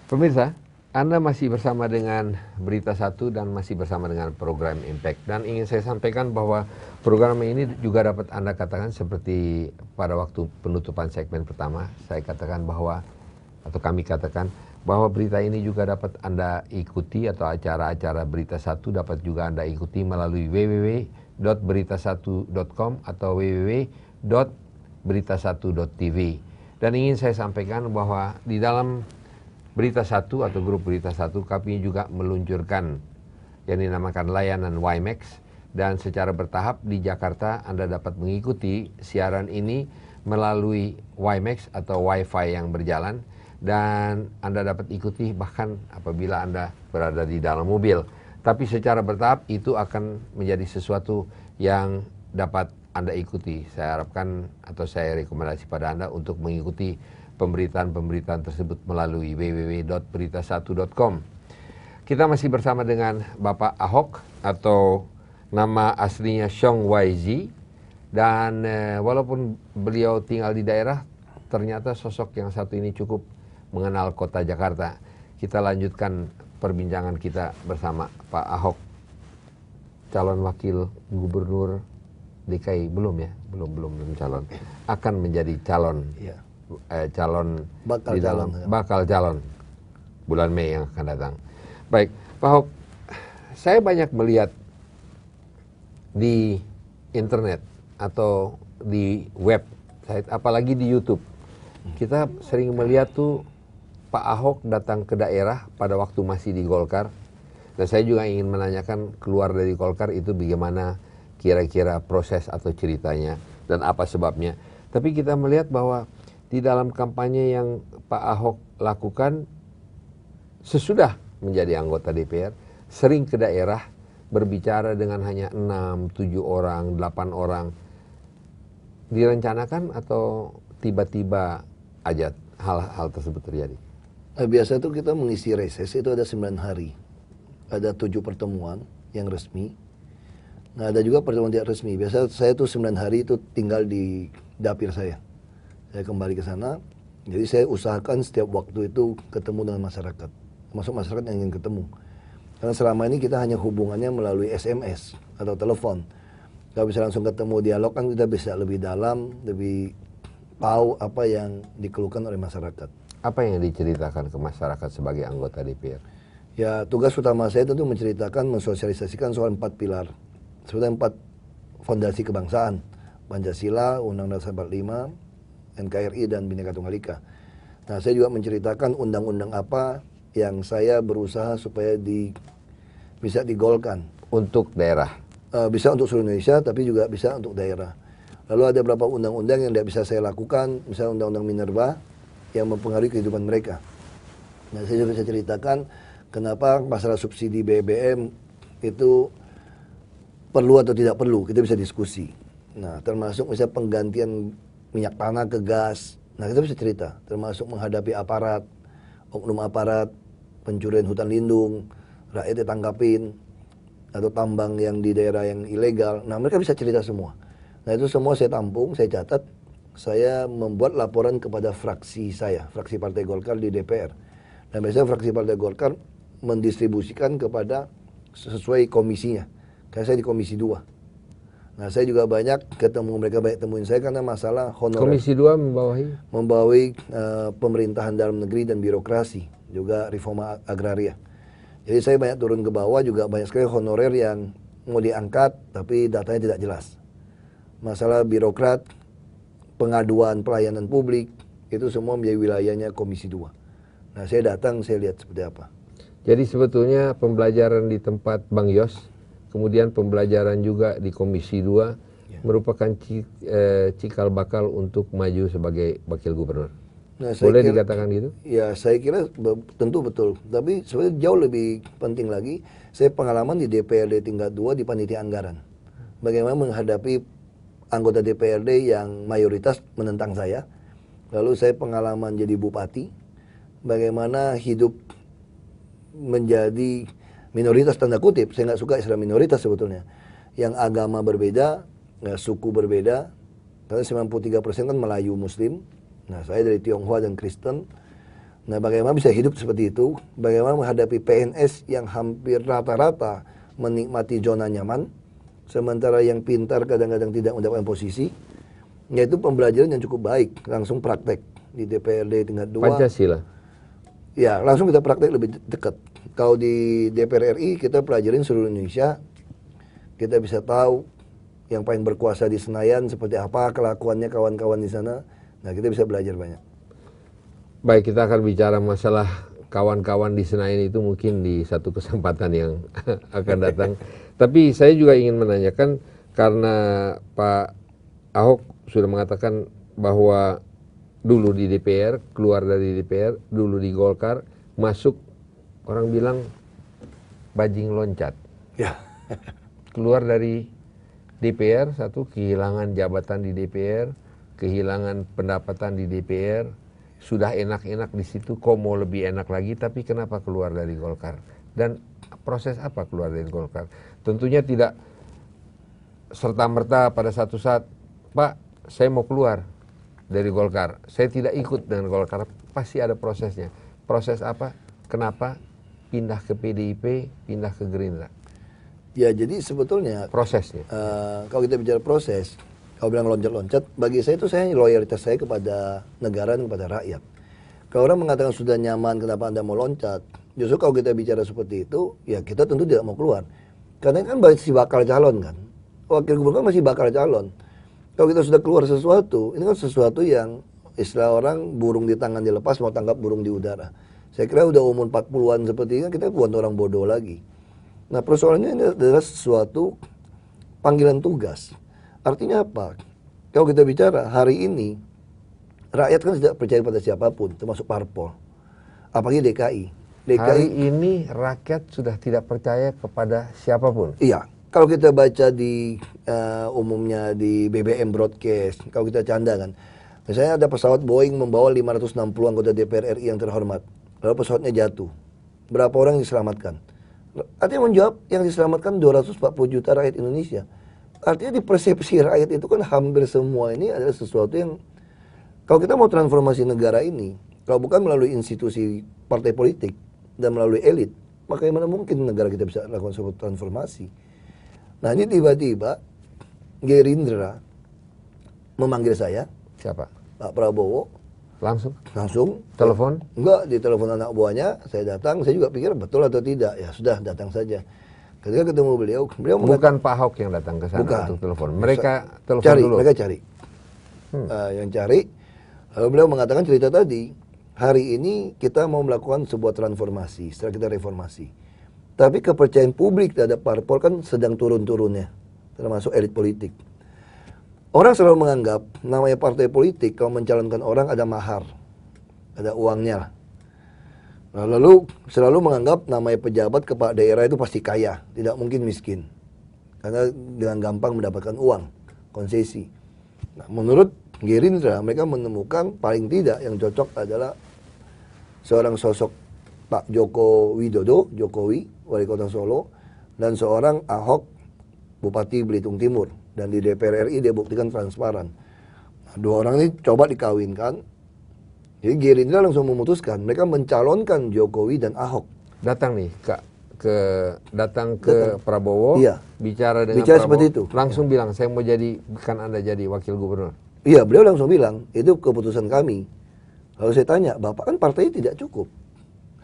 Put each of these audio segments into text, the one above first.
Pemirsa, Anda masih bersama dengan Berita Satu dan masih bersama dengan program Impact. Dan ingin saya sampaikan bahwa program ini juga dapat Anda katakan seperti pada waktu penutupan segmen pertama, saya katakan bahwa, atau kami katakan, bahwa berita ini juga dapat Anda ikuti atau acara-acara Berita Satu dapat juga Anda ikuti melalui www.berita1.com atau www.berita1.tv. Dan ingin saya sampaikan bahwa di dalam Berita Satu atau grup Berita Satu, kami juga meluncurkan yang dinamakan layanan WiMAX, dan secara bertahap di Jakarta Anda dapat mengikuti siaran ini melalui WiMAX atau Wi-Fi yang berjalan, dan Anda dapat ikuti bahkan apabila Anda berada di dalam mobil. Tapi secara bertahap itu akan menjadi sesuatu yang dapat Anda ikuti. Saya harapkan atau saya rekomendasi pada Anda untuk mengikuti pemberitaan-pemberitaan tersebut melalui www.berita1.com. Kita masih bersama dengan Bapak Ahok atau nama aslinya Xiong Wai-zi, dan walaupun beliau tinggal di daerah, ternyata sosok yang satu ini cukup mengenal kota Jakarta. Kita lanjutkan perbincangan kita bersama Pak Ahok, calon wakil gubernur DKI. Belum ya, belum calon, akan menjadi calon. Ya. Bakal calon bulan Mei yang akan datang. Baik, Pak Ahok, saya banyak melihat di internet atau di web, apalagi di YouTube, kita sering melihat tuh Pak Ahok datang ke daerah pada waktu masih di Golkar. Dan saya juga ingin menanyakan, keluar dari Golkar itu bagaimana kira-kira proses atau ceritanya dan apa sebabnya. Tapi kita melihat bahwa di dalam kampanye yang Pak Ahok lakukan sesudah menjadi anggota DPR, sering ke daerah berbicara dengan hanya 6, 7 orang, 8 orang. Direncanakan atau tiba-tiba aja hal-hal tersebut terjadi? Biasa itu kita mengisi reses itu ada 9 hari. Ada 7 pertemuan yang resmi. Nah, ada juga pertemuan tidak resmi. Biasa saya tuh 9 hari itu tinggal di dapil saya. Saya kembali ke sana, jadi saya usahakan setiap waktu itu ketemu dengan masyarakat, termasuk masyarakat yang ingin ketemu. Karena selama ini kita hanya hubungannya melalui SMS atau telepon. Kalau bisa langsung ketemu dialog kan kita bisa lebih dalam, lebih tahu apa yang dikeluhkan oleh masyarakat. Apa yang diceritakan ke masyarakat sebagai anggota DPR? Ya, tugas utama saya tentu menceritakan, mensosialisasikan soal 4 pilar. Sebetulnya 4 fondasi kebangsaan, Pancasila, Undang-Undang 45, NKRI dan Bhinneka Tunggal Ika. Nah, saya juga menceritakan undang-undang apa yang saya berusaha supaya bisa digolkan. Untuk daerah? Bisa untuk seluruh Indonesia, tapi juga bisa untuk daerah. Lalu ada beberapa undang-undang yang tidak bisa saya lakukan, misalnya Undang-Undang Minerba yang mempengaruhi kehidupan mereka. Nah, saya juga bisa ceritakan kenapa masalah subsidi BBM itu perlu atau tidak perlu, kita bisa diskusi. Nah, termasuk misalnya penggantian minyak tanah ke gas. Nah, kita bisa cerita, termasuk menghadapi aparat, oknum aparat, pencurian hutan lindung, rakyat ditangkapin, atau tambang yang di daerah yang ilegal. Nah, mereka bisa cerita semua. Nah, itu semua saya tampung, saya catat, saya membuat laporan kepada fraksi saya, fraksi Partai Golkar di DPR. Dan biasanya fraksi Partai Golkar mendistribusikan kepada sesuai komisinya. Kayak saya di Komisi 2. Nah, saya juga banyak ketemu mereka, banyak temuin saya karena masalah honorer. Komisi 2 membawahi pemerintahan dalam negeri dan birokrasi, juga reforma agraria. Jadi saya banyak turun ke bawah, juga banyak sekali honorer yang mau diangkat tapi datanya tidak jelas. Masalah birokrat, pengaduan pelayanan publik, itu semua menjadi wilayahnya Komisi 2. Nah, saya datang, saya lihat seperti apa. Jadi sebetulnya pembelajaran di tempat Bang Yos, kemudian pembelajaran juga di Komisi 2 ya, merupakan cikal bakal untuk maju sebagai wakil gubernur. Nah, boleh dikatakan gitu? Ya, saya kira tentu betul. Tapi sebenarnya jauh lebih penting lagi, saya pengalaman di DPRD tingkat 2 di panitia anggaran. Bagaimana menghadapi anggota DPRD yang mayoritas menentang saya. Lalu saya pengalaman jadi bupati. Bagaimana hidup menjadi minoritas tanda kutip, saya nggak suka istilah minoritas sebetulnya. Yang agama berbeda, suku berbeda, karena 93% kan Melayu Muslim. Nah, saya dari Tionghoa dan Kristen. Nah, bagaimana bisa hidup seperti itu? Bagaimana menghadapi PNS yang hampir rata-rata menikmati zona nyaman, sementara yang pintar kadang-kadang tidak mendapatkan posisi, yaitu pembelajaran yang cukup baik, langsung praktek di DPRD tingkat 2. Pancasila. Ya, langsung kita praktek lebih dekat. Kalau di DPR RI kita pelajarin seluruh Indonesia, kita bisa tahu yang paling berkuasa di Senayan seperti apa kelakuannya kawan-kawan di sana. Nah, kita bisa belajar banyak. Baik, kita akan bicara masalah kawan-kawan di Senayan itu mungkin di satu kesempatan yang akan datang. Tapi saya juga ingin menanyakan, karena Pak Ahok sudah mengatakan bahwa dulu di DPR, keluar dari DPR, dulu di Golkar, masuk, orang bilang bajing loncat. Ya. Keluar dari DPR, satu, kehilangan jabatan di DPR, kehilangan pendapatan di DPR, sudah enak-enak di situ, kok mau lebih enak lagi, tapi kenapa keluar dari Golkar? Dan proses apa keluar dari Golkar? Tentunya tidak serta-merta pada satu saat, Pak, saya mau keluar dari Golkar, saya tidak ikut dengan Golkar, pasti ada prosesnya. Proses apa? Kenapa pindah ke PDIP, pindah ke Gerindra? Ya, jadi sebetulnya Prosesnya. kalau kita bicara proses, kalau bilang loncat-loncat, bagi saya itu saya loyalitas saya kepada negara dan kepada rakyat. Kalau orang mengatakan sudah nyaman, kenapa Anda mau loncat? Justru kalau kita bicara seperti itu, ya kita tentu tidak mau keluar. Karena kan masih bakal calon kan. Wakil gubernur kan masih bakal calon. Kalau kita sudah keluar sesuatu, ini kan sesuatu yang istilah orang burung di tangan dilepas mau tangkap burung di udara. Saya kira udah umur 40-an seperti ini, kita bukan orang bodoh lagi. Nah, persoalannya ini adalah sesuatu panggilan tugas. Artinya apa? Kalau kita bicara hari ini, rakyat kan tidak percaya pada siapapun, termasuk parpol. Apalagi DKI. Hari ini rakyat sudah tidak percaya kepada siapapun. Iya. Kalau kita baca di umumnya di BBM Broadcast, kalau kita canda kan, misalnya ada pesawat Boeing membawa 560 anggota DPR RI yang terhormat, lalu pesawatnya jatuh. Berapa orang yang diselamatkan? Artinya menjawab yang diselamatkan 240 juta rakyat Indonesia. Artinya di persepsi rakyat itu kan hampir semua ini adalah sesuatu yang, kalau kita mau transformasi negara ini, kalau bukan melalui institusi partai politik dan melalui elit, bagaimana mungkin negara kita bisa lakukan suatu transformasi? Nah, ini tiba-tiba Gerindra memanggil saya. Siapa? Pak Prabowo. Langsung? Telepon? Enggak, di telepon anak buahnya, saya datang, saya juga pikir betul atau tidak. Ya sudah, datang saja. Ketika ketemu beliau bukan Pak Ahok yang datang ke sana untuk telepon. Mereka telepon cari, dulu. Mereka cari. Yang cari. Lalu beliau mengatakan cerita tadi, hari ini kita mau melakukan sebuah transformasi setelah kita reformasi. Tapi kepercayaan publik terhadap parpol kan sedang turun-turunnya, termasuk elit politik. Orang selalu menganggap namanya partai politik kalau mencalonkan orang ada mahar, ada uangnya. Lalu selalu menganggap namanya pejabat kepala daerah itu pasti kaya, tidak mungkin miskin. Karena dengan gampang mendapatkan uang, konsesi. Nah, menurut Gerindra, mereka menemukan paling tidak yang cocok adalah seorang sosok Pak Joko Widodo, Jokowi, Wali Kota Solo, dan seorang Ahok, Bupati Belitung Timur. Dan di DPR RI dia buktikan transparan. Nah, dua orang ini coba dikawinkan. Jadi Gerindra langsung memutuskan, mereka mencalonkan Jokowi dan Ahok. Datang nih, datang ke Prabowo, iya. bicara dengan Bicara Prabowo, seperti itu. langsung bilang, saya mau jadi, bukan Anda jadi wakil gubernur. Iya, beliau langsung bilang, itu keputusan kami. Lalu saya tanya, Bapak kan partainya tidak cukup,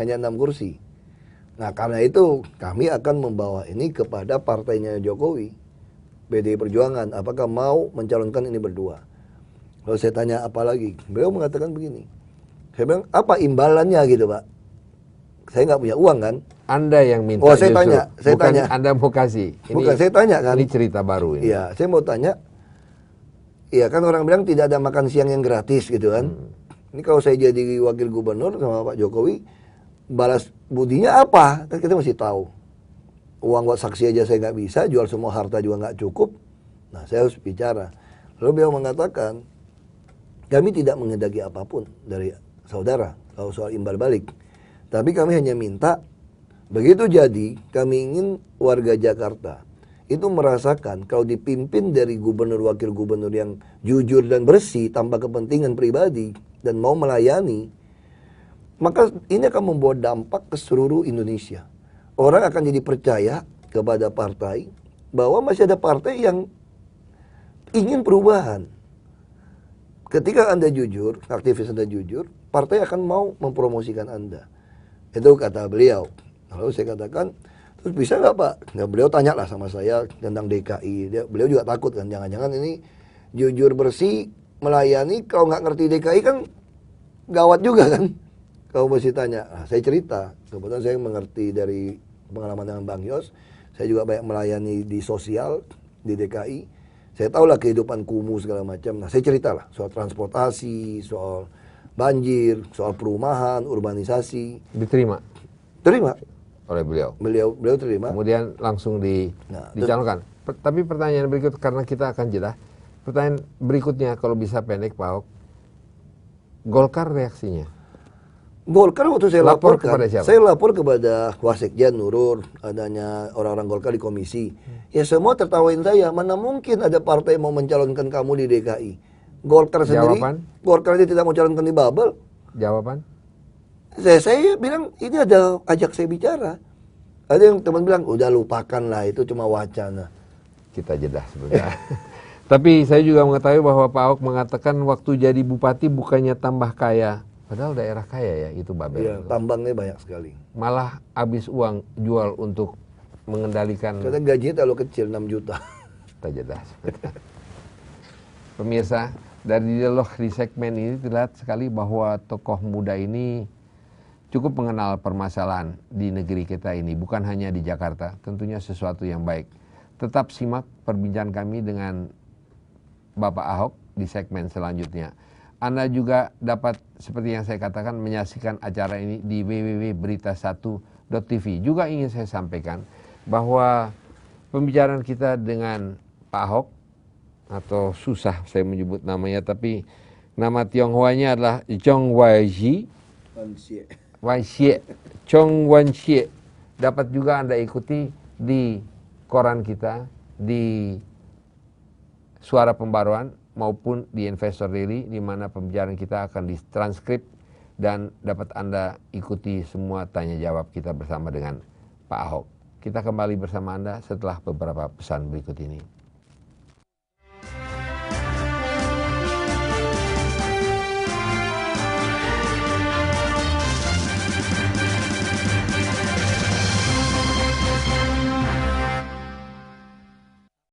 hanya 6 kursi. Nah, karena itu kami akan membawa ini kepada partainya Jokowi, PDI Perjuangan, apakah mau mencalonkan ini berdua. Lalu saya tanya apa lagi, beliau mengatakan begini, saya bilang, apa imbalannya gitu Pak? Saya nggak punya uang kan? Anda yang minta. Oh, saya tanya. Anda mau kasih. Bukan, saya tanya kan. Ini cerita baru ini. Iya, saya mau tanya. Iya kan orang bilang tidak ada makan siang yang gratis gitu kan. Ini kalau saya jadi wakil gubernur sama Pak Jokowi, balas budinya apa? Kan kita masih tahu. Uang buat saksi aja saya nggak bisa, jual semua harta juga nggak cukup. Nah, saya harus bicara. Lalu beliau mengatakan, kami tidak menghendaki apapun dari saudara kalau soal imbal balik. Tapi kami hanya minta, begitu jadi kami ingin warga Jakarta itu merasakan kalau dipimpin dari gubernur wakil gubernur yang jujur dan bersih tanpa kepentingan pribadi dan mau melayani, maka ini akan membawa dampak ke seluruh Indonesia. Orang akan jadi percaya kepada partai bahwa masih ada partai yang ingin perubahan. Ketika Anda jujur, aktivis Anda jujur, partai akan mau mempromosikan Anda. Itu kata beliau. Lalu saya katakan, terus bisa nggak Pak? Nah, beliau tanyalah sama saya tentang DKI. Beliau juga takut kan, jangan-jangan ini jujur bersih melayani, kalau nggak ngerti DKI kan gawat juga kan. Kau mesti tanya. Nah, saya cerita, kebetulan saya mengerti dari pengalaman dengan Bang Yos. Saya juga banyak melayani di sosial di DKI. Saya tahulah kehidupan kumuh segala macam. Nah, saya ceritalah soal transportasi, soal banjir, soal perumahan, urbanisasi. Diterima Terima oleh beliau. Beliau terima. Kemudian langsung dicalonkan. Tapi pertanyaan berikut, karena kita akan jeda. Pertanyaan berikutnya, kalau bisa pendek Pak Ahok, Golkar reaksinya? Golkar waktu saya Lapor laporkan, kepada siapa? saya lapor kepada Wasekjen Nurul, adanya orang-orang Golkar di komisi. Ya semua tertawain saya, mana mungkin ada partai mau mencalonkan kamu di DKI. Golkar sendiri, Jawaban? Golkar dia tidak mau calonkan di Babel. Jawaban? Saya bilang, ini ada ajak saya bicara. Ada yang teman bilang, udah lupakan lah, itu cuma wacana. Kita jeda sebentar. Tapi saya juga mengetahui bahwa Pak Ahok mengatakan waktu jadi bupati bukannya tambah kaya. Padahal daerah kaya ya, itu Babel. Iya, tambangnya banyak sekali. Malah habis uang jual untuk mengendalikan. Karena gajinya terlalu kecil, 6 juta. Kita jeda sebentar. Pemirsa, dari dialog di segmen ini terlihat sekali bahwa tokoh muda ini cukup mengenal permasalahan di negeri kita ini. Bukan hanya di Jakarta, tentunya sesuatu yang baik. Tetap simak perbincangan kami dengan Bapak Ahok di segmen selanjutnya. Anda juga dapat, seperti yang saya katakan, menyaksikan acara ini di www.berita1.tv. Juga ingin saya sampaikan bahwa pembicaraan kita dengan Pak Ahok, atau susah saya menyebut namanya, tapi nama Tionghoanya adalah Chong Wan-shie. Chong Wan-shie. Dapat juga Anda ikuti di koran kita, di Suara Pembaruan, maupun di Investor Daily, di mana pembicaraan kita akan ditranskrip dan dapat Anda ikuti semua tanya jawab kita bersama dengan Pak Ahok. Kita kembali bersama Anda setelah beberapa pesan berikut ini.